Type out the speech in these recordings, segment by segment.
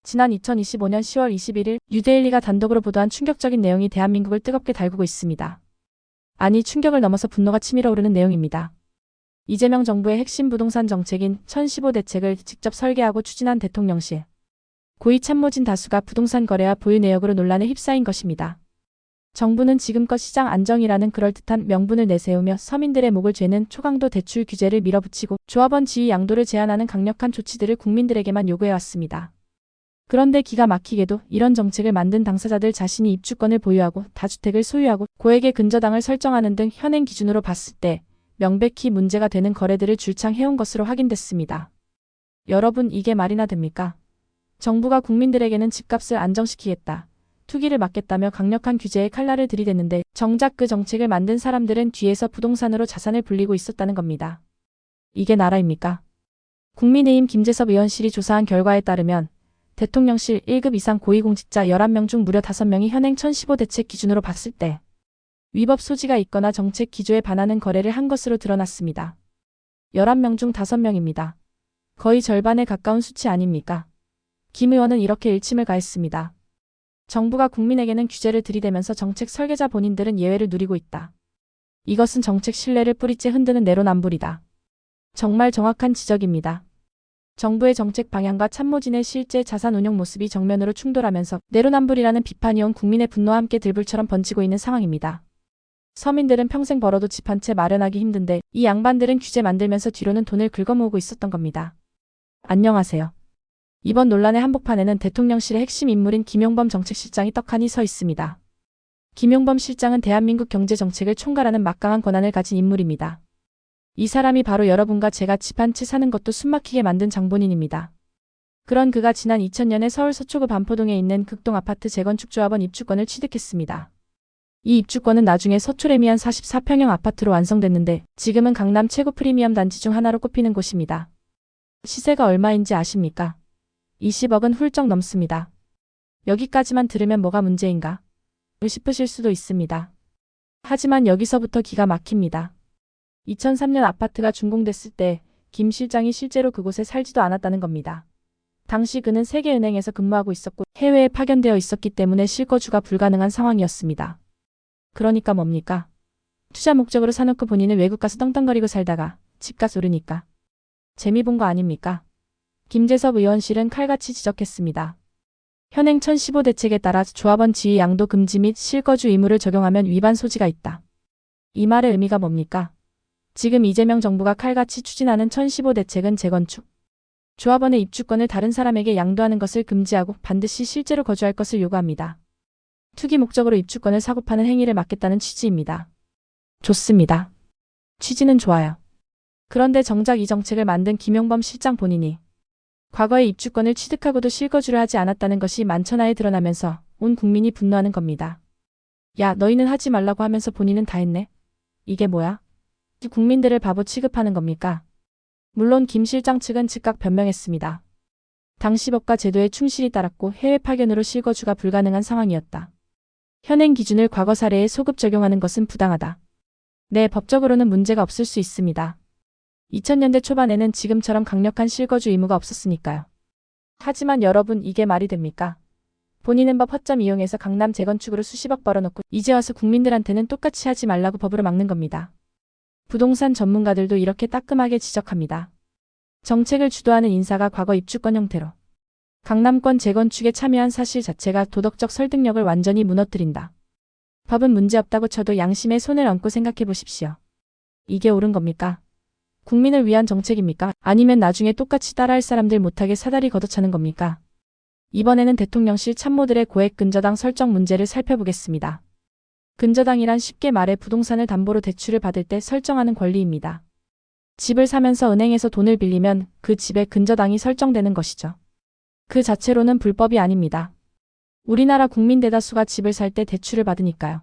지난 2025년 10월 21일 뉴데일리가 단독으로 보도한 충격적인 내용이 대한민국을 뜨겁게 달구고 있습니다. 아니, 충격을 넘어서 분노가 치밀어 오르는 내용입니다. 이재명 정부의 핵심 부동산 정책인 1015 대책을 직접 설계하고 추진한 대통령실 고위 참모진 다수가 부동산 거래와 보유 내역으로 논란에 휩싸인 것입니다. 정부는 지금껏 시장 안정이라는 그럴듯한 명분을 내세우며 서민들의 목을 죄는 초강도 대출 규제를 밀어붙이고 조합원 지위 양도를 제한하는 강력한 조치들을 국민들에게만 요구해왔습니다. 그런데 기가 막히게도 이런 정책을 만든 당사자들 자신이 입주권을 보유하고 다주택을 소유하고 고액의 근저당을 설정하는 등 현행 기준으로 봤을 때 명백히 문제가 되는 거래들을 줄창 해온 것으로 확인됐습니다. 여러분, 이게 말이나 됩니까? 정부가 국민들에게는 집값을 안정시키겠다, 투기를 막겠다며 강력한 규제의 칼날을 들이댔는데 정작 그 정책을 만든 사람들은 뒤에서 부동산으로 자산을 불리고 있었다는 겁니다. 이게 나라입니까? 국민의힘 김재섭 의원실이 조사한 결과에 따르면 대통령실 1급 이상 고위공직자 11명 중 무려 5명이 현행 1015 대책 기준으로 봤을 때 위법 소지가 있거나 정책 기조에 반하는 거래를 한 것으로 드러났습니다. 11명 중 5명입니다. 거의 절반에 가까운 수치 아닙니까? 김 의원은 이렇게 일침을 가했습니다. 정부가 국민에게는 규제를 들이대면서 정책 설계자 본인들은 예외를 누리고 있다. 이것은 정책 신뢰를 뿌리째 흔드는 내로남불이다. 정말 정확한 지적입니다. 정부의 정책 방향과 참모진의 실제 자산 운용 모습이 정면으로 충돌하면서 내로남불이라는 비판이 온 국민의 분노와 함께 들불처럼 번지고 있는 상황입니다. 서민들은 평생 벌어도 집 한 채 마련하기 힘든데 이 양반들은 규제 만들면서 뒤로는 돈을 긁어모으고 있었던 겁니다. 안녕하세요. 이번 논란의 한복판에는 대통령실의 핵심 인물인 김용범 정책실장이 떡하니 서 있습니다. 김용범 실장은 대한민국 경제정책을 총괄하는 막강한 권한을 가진 인물입니다. 이 사람이 바로 여러분과 제가 집 한 채 사는 것도 숨막히게 만든 장본인입니다. 그런 그가 지난 2000년에 서울 서초구 반포동에 있는 극동 아파트 재건축 조합원 입주권을 취득했습니다. 이 입주권은 나중에 서초레미안 44평형 아파트로 완성됐는데 지금은 강남 최고 프리미엄 단지 중 하나로 꼽히는 곳입니다. 시세가 얼마인지 아십니까? 20억은 훌쩍 넘습니다. 여기까지만 들으면 뭐가 문제인가 싶으실 수도 있습니다. 하지만 여기서부터 기가 막힙니다. 2003년 아파트가 준공됐을 때 김 실장이 실제로 그곳에 살지도 않았다는 겁니다. 당시 그는 세계은행에서 근무하고 있었고 해외에 파견되어 있었기 때문에 실거주가 불가능한 상황이었습니다. 그러니까 뭡니까? 투자 목적으로 사놓고 본인은 외국 가서 떵떵거리고 살다가 집값 오르니까 재미 본 거 아닙니까? 김재섭 의원실은 칼같이 지적했습니다. 현행 1015 대책에 따라 조합원 지위 양도 금지 및 실거주 의무를 적용하면 위반 소지가 있다. 이 말의 의미가 뭡니까? 지금 이재명 정부가 칼같이 추진하는 1015 대책은 재건축 조합원의 입주권을 다른 사람에게 양도하는 것을 금지하고 반드시 실제로 거주할 것을 요구합니다. 투기 목적으로 입주권을 사고 파는 행위를 막겠다는 취지입니다. 좋습니다. 취지는 좋아요. 그런데 정작 이 정책을 만든 김용범 실장 본인이 과거에 입주권을 취득하고도 실거주를 하지 않았다는 것이 만천하에 드러나면서 온 국민이 분노하는 겁니다. 야, 너희는 하지 말라고 하면서 본인은 다 했네? 이게 뭐야? 국민들을 바보 취급하는 겁니까? 물론 김 실장 측은 즉각 변명했습니다. 당시 법과 제도에 충실히 따랐고 해외 파견으로 실거주가 불가능한 상황이었다. 현행 기준을 과거 사례에 소급 적용하는 것은 부당하다. 네, 법적으로는 문제가 없을 수 있습니다. 2000년대 초반에는 지금처럼 강력한 실거주 의무가 없었으니까요. 하지만 여러분, 이게 말이 됩니까? 본인은 법 허점 이용해서 강남 재건축으로 수십억 벌어놓고 이제 와서 국민들한테는 똑같이 하지 말라고 법으로 막는 겁니다. 부동산 전문가들도 이렇게 따끔하게 지적합니다. 정책을 주도하는 인사가 과거 입주권 형태로 강남권 재건축에 참여한 사실 자체가 도덕적 설득력을 완전히 무너뜨린다. 법은 문제없다고 쳐도 양심에 손을 얹고 생각해 보십시오. 이게 옳은 겁니까? 국민을 위한 정책입니까? 아니면 나중에 똑같이 따라할 사람들 못하게 사다리 걷어차는 겁니까? 이번에는 대통령실 참모들의 고액 근저당 설정 문제를 살펴보겠습니다. 근저당이란 쉽게 말해 부동산을 담보로 대출을 받을 때 설정하는 권리입니다. 집을 사면서 은행에서 돈을 빌리면 그 집에 근저당이 설정되는 것이죠. 그 자체로는 불법이 아닙니다. 우리나라 국민 대다수가 집을 살 때 대출을 받으니까요.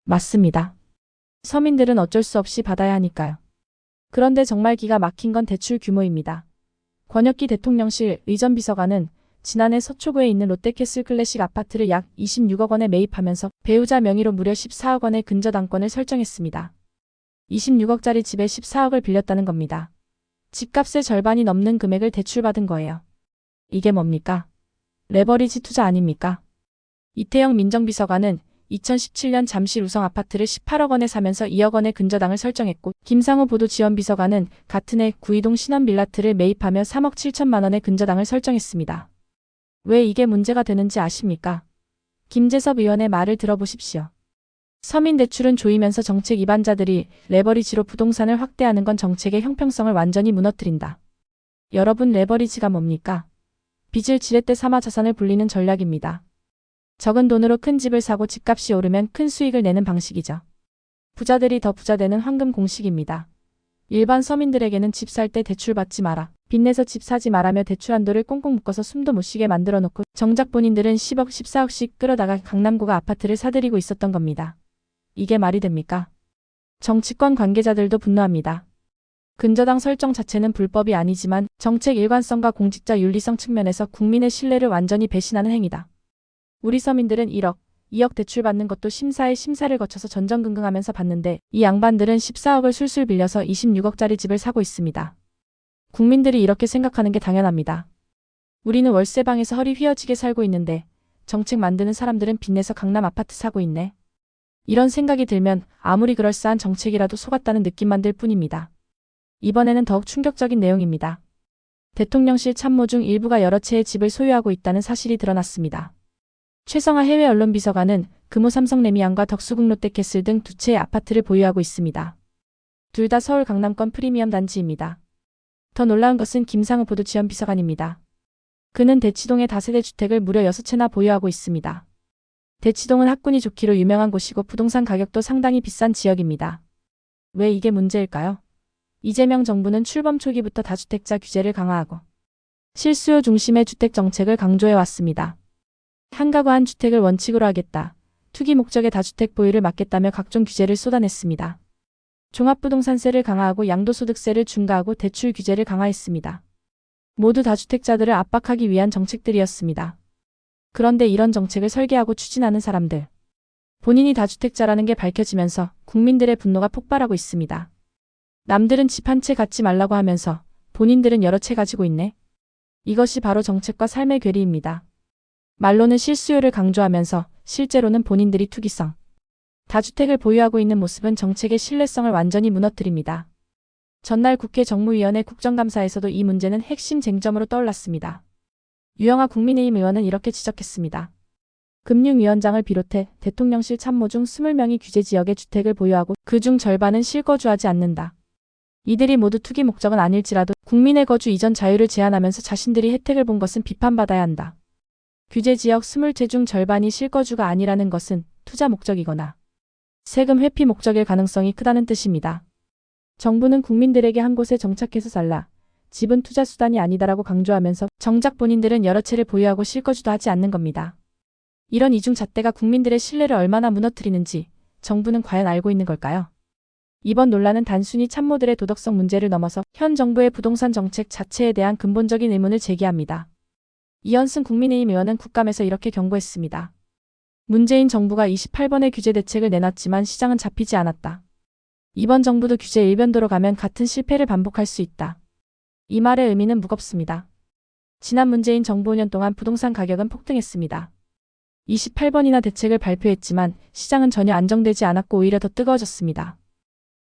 맞습니다. 서민들은 어쩔 수 없이 받아야 하니까요. 그런데 정말 기가 막힌 건 대출 규모입니다. 권혁기 대통령실 의전비서관은 지난해 서초구에 있는 롯데캐슬 클래식 아파트를 약 26억 원에 매입하면서 배우자 명의로 무려 14억 원의 근저당권을 설정했습니다. 26억짜리 집에 14억을 빌렸다는 겁니다. 집값의 절반이 넘는 금액을 대출받은 거예요. 이게 뭡니까? 레버리지 투자 아닙니까? 이태영 민정비서관은 2017년 잠실 우성 아파트를 18억 원에 사면서 2억 원의 근저당을 설정했고, 김상우 보도지원비서관은 같은 해 구이동 신원빌라트를 매입하며 3억 7천만 원의 근저당을 설정했습니다. 왜 이게 문제가 되는지 아십니까? 김재섭 의원의 말을 들어보십시오. 서민 대출은 조이면서 정책 위반자들이 레버리지로 부동산을 확대하는 건 정책의 형평성을 완전히 무너뜨린다. 여러분, 레버리지가 뭡니까? 빚을 지렛대 삼아 자산을 불리는 전략입니다. 적은 돈으로 큰 집을 사고 집값이 오르면 큰 수익을 내는 방식이죠. 부자들이 더 부자되는 황금 공식입니다. 일반 서민들에게는 집 살 때 대출 받지 마라, 빚내서 집 사지 마라며 대출 한도를 꽁꽁 묶어서 숨도 못 쉬게 만들어 놓고 정작 본인들은 10억, 14억씩 끌어다가 강남구가 아파트를 사들이고 있었던 겁니다. 이게 말이 됩니까? 정치권 관계자들도 분노합니다. 근저당 설정 자체는 불법이 아니지만 정책 일관성과 공직자 윤리성 측면에서 국민의 신뢰를 완전히 배신하는 행위다. 우리 서민들은 1억, 2억 대출 받는 것도 심사에 심사를 거쳐서 전전긍긍하면서 받는데 이 양반들은 14억을 술술 빌려서 26억짜리 집을 사고 있습니다. 국민들이 이렇게 생각하는 게 당연합니다. 우리는 월세방에서 허리 휘어지게 살고 있는데 정책 만드는 사람들은 빚내서 강남 아파트 사고 있네. 이런 생각이 들면 아무리 그럴싸한 정책이라도 속았다는 느낌만 들 뿐입니다. 이번에는 더욱 충격적인 내용입니다. 대통령실 참모 중 일부가 여러 채의 집을 소유하고 있다는 사실이 드러났습니다. 최성하 해외 언론 비서관은 금호 삼성 레미안과 덕수궁 롯데캐슬 등 두 채의 아파트를 보유하고 있습니다. 둘 다 서울 강남권 프리미엄 단지입니다. 더 놀라운 것은 김상우 보도지원 비서관입니다. 그는 대치동의 다세대 주택을 무려 6채나 보유하고 있습니다. 대치동은 학군이 좋기로 유명한 곳이고 부동산 가격도 상당히 비싼 지역입니다. 왜 이게 문제일까요? 이재명 정부는 출범 초기부터 다주택자 규제를 강화하고 실수요 중심의 주택 정책을 강조해왔습니다. 한 가구 한 주택을 원칙으로 하겠다, 투기 목적의 다주택 보유를 막겠다며 각종 규제를 쏟아냈습니다. 종합부동산세를 강화하고 양도소득세를 중과하고 대출 규제를 강화했습니다. 모두 다주택자들을 압박하기 위한 정책들이었습니다. 그런데 이런 정책을 설계하고 추진하는 사람들, 본인이 다주택자라는 게 밝혀지면서 국민들의 분노가 폭발하고 있습니다. 남들은 집 한 채 갖지 말라고 하면서 본인들은 여러 채 가지고 있네. 이것이 바로 정책과 삶의 괴리입니다. 말로는 실수요를 강조하면서 실제로는 본인들이 투기성, 다주택을 보유하고 있는 모습은 정책의 신뢰성을 완전히 무너뜨립니다. 전날 국회 정무위원회 국정감사에서도 이 문제는 핵심 쟁점으로 떠올랐습니다. 유영하 국민의힘 의원은 이렇게 지적했습니다. 금융위원장을 비롯해 대통령실 참모 중 20명이 규제 지역에 주택을 보유하고 그중 절반은 실거주하지 않는다. 이들이 모두 투기 목적은 아닐지라도 국민의 거주 이전 자유를 제한하면서 자신들이 혜택을 본 것은 비판받아야 한다. 규제 지역 20채 중 절반이 실거주가 아니라는 것은 투자 목적이거나 세금 회피 목적일 가능성이 크다는 뜻입니다. 정부는 국민들에게 한 곳에 정착해서 살라, 집은 투자 수단이 아니다라고 강조하면서 정작 본인들은 여러 채를 보유하고 실거주도 하지 않는 겁니다. 이런 이중잣대가 국민들의 신뢰를 얼마나 무너뜨리는지 정부는 과연 알고 있는 걸까요? 이번 논란은 단순히 참모들의 도덕성 문제를 넘어서 현 정부의 부동산 정책 자체에 대한 근본적인 의문을 제기합니다. 이현승 국민의힘 의원은 국감에서 이렇게 경고했습니다. 문재인 정부가 28번의 규제 대책을 내놨지만 시장은 잡히지 않았다. 이번 정부도 규제 일변도로 가면 같은 실패를 반복할 수 있다. 이 말의 의미는 무겁습니다. 지난 문재인 정부 5년 동안 부동산 가격은 폭등했습니다. 28번이나 대책을 발표했지만 시장은 전혀 안정되지 않았고 오히려 더 뜨거워졌습니다.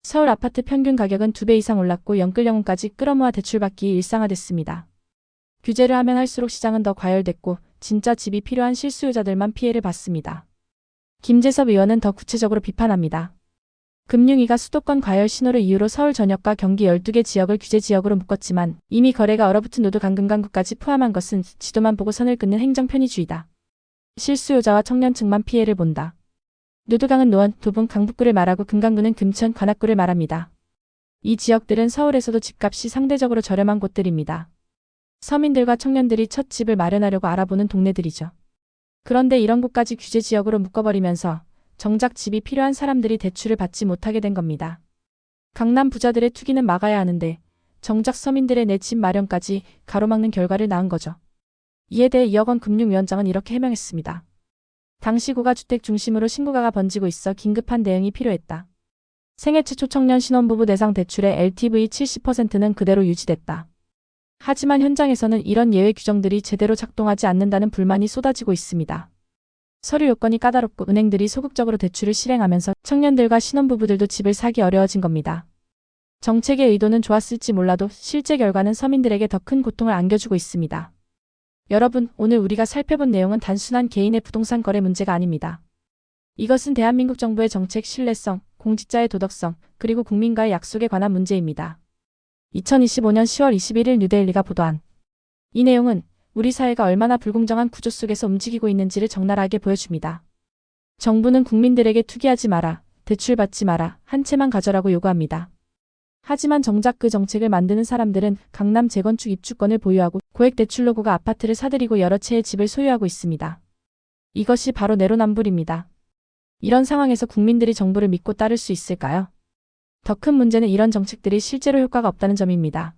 서울 아파트 평균 가격은 2배 이상 올랐고 영끌영혼까지 끌어모아 대출받기 일상화됐습니다. 규제를 하면 할수록 시장은 더 과열됐고 진짜 집이 필요한 실수요자들만 피해를 봤습니다. 김재섭 의원은 더 구체적으로 비판합니다. 금융위가 수도권 과열 신호를 이유로 서울 전역과 경기 12개 지역을 규제 지역으로 묶었지만 이미 거래가 얼어붙은 노도 강금강구까지 포함한 것은 지도만 보고 선을 긋는 행정 편의주의다. 실수요자와 청년층만 피해를 본다. 노도강은 노원, 도봉, 강북구를 말하고 금강구는 금천, 관악구를 말합니다. 이 지역들은 서울에서도 집값이 상대적으로 저렴한 곳들입니다. 서민들과 청년들이 첫 집을 마련하려고 알아보는 동네들이죠. 그런데 이런 곳까지 규제 지역으로 묶어버리면서 정작 집이 필요한 사람들이 대출을 받지 못하게 된 겁니다. 강남 부자들의 투기는 막아야 하는데 정작 서민들의 내 집 마련까지 가로막는 결과를 낳은 거죠. 이에 대해 이혁원 금융위원장은 이렇게 해명했습니다. 당시 고가주택 중심으로 신고가가 번지고 있어 긴급한 대응이 필요했다. 생애 최초 청년 신혼부부 대상 대출의 LTV 70%는 그대로 유지됐다. 하지만 현장에서는 이런 예외 규정들이 제대로 작동하지 않는다는 불만이 쏟아지고 있습니다. 서류 요건이 까다롭고 은행들이 소극적으로 대출을 실행하면서 청년들과 신혼부부들도 집을 사기 어려워진 겁니다. 정책의 의도는 좋았을지 몰라도 실제 결과는 서민들에게 더 큰 고통을 안겨주고 있습니다. 여러분, 오늘 우리가 살펴본 내용은 단순한 개인의 부동산 거래 문제가 아닙니다. 이것은 대한민국 정부의 정책 신뢰성, 공직자의 도덕성, 그리고 국민과의 약속에 관한 문제입니다. 2025년 10월 21일 뉴데일리가 보도한 이 내용은 우리 사회가 얼마나 불공정한 구조 속에서 움직이고 있는지를 적나라하게 보여줍니다. 정부는 국민들에게 투기하지 마라, 대출받지 마라, 한 채만 가져라고 요구합니다. 하지만 정작 그 정책을 만드는 사람들은 강남 재건축 입주권을 보유하고 고액 대출로 고가 아파트를 사들이고 여러 채의 집을 소유하고 있습니다. 이것이 바로 내로남불입니다. 이런 상황에서 국민들이 정부를 믿고 따를 수 있을까요? 더 큰 문제는 이런 정책들이 실제로 효과가 없다는 점입니다.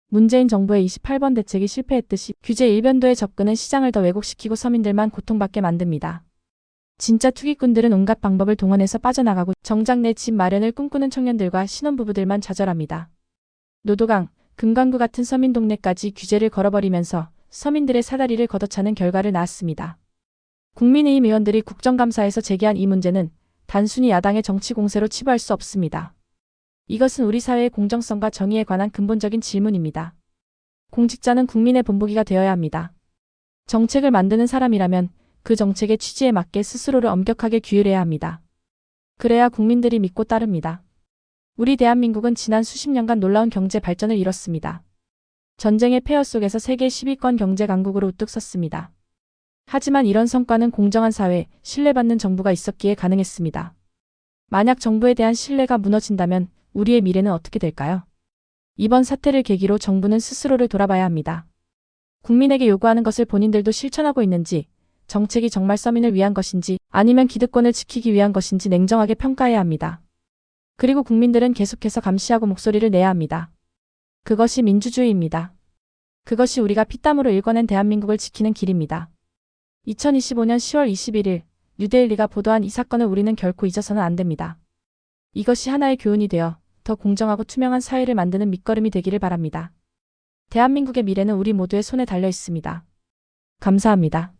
문재인 정부의 28번 대책이 실패했듯이 규제 일변도의 접근은 시장을 더 왜곡시키고 서민들만 고통받게 만듭니다. 진짜 투기꾼들은 온갖 방법을 동원해서 빠져나가고 정작 내 집 마련을 꿈꾸는 청년들과 신혼부부들만 좌절합니다. 노도강, 금강구 같은 서민 동네까지 규제를 걸어버리면서 서민들의 사다리를 걷어차는 결과를 낳았습니다. 국민의힘 의원들이 국정감사에서 제기한 이 문제는 단순히 야당의 정치 공세로 치부할 수 없습니다. 이것은 우리 사회의 공정성과 정의에 관한 근본적인 질문입니다. 공직자는 국민의 본보기가 되어야 합니다. 정책을 만드는 사람이라면 그 정책의 취지에 맞게 스스로를 엄격하게 규율해야 합니다. 그래야 국민들이 믿고 따릅니다. 우리 대한민국은 지난 수십 년간 놀라운 경제 발전을 이뤘습니다. 전쟁의 폐허 속에서 세계 10위권 경제 강국으로 우뚝 섰습니다. 하지만 이런 성과는 공정한 사회, 신뢰받는 정부가 있었기에 가능했습니다. 만약 정부에 대한 신뢰가 무너진다면 우리의 미래는 어떻게 될까요? 이번 사태를 계기로 정부는 스스로를 돌아봐야 합니다. 국민에게 요구하는 것을 본인들도 실천하고 있는지, 정책이 정말 서민을 위한 것인지 아니면 기득권을 지키기 위한 것인지 냉정하게 평가해야 합니다. 그리고 국민들은 계속해서 감시하고 목소리를 내야 합니다. 그것이 민주주의입니다. 그것이 우리가 피땀으로 일궈낸 대한민국을 지키는 길입니다. 2025년 10월 21일 뉴데일리가 보도한 이 사건을 우리는 결코 잊어서는 안 됩니다. 이것이 하나의 교훈이 되어 더 공정하고 투명한 사회를 만드는 밑거름이 되기를 바랍니다. 대한민국의 미래는 우리 모두의 손에 달려 있습니다. 감사합니다.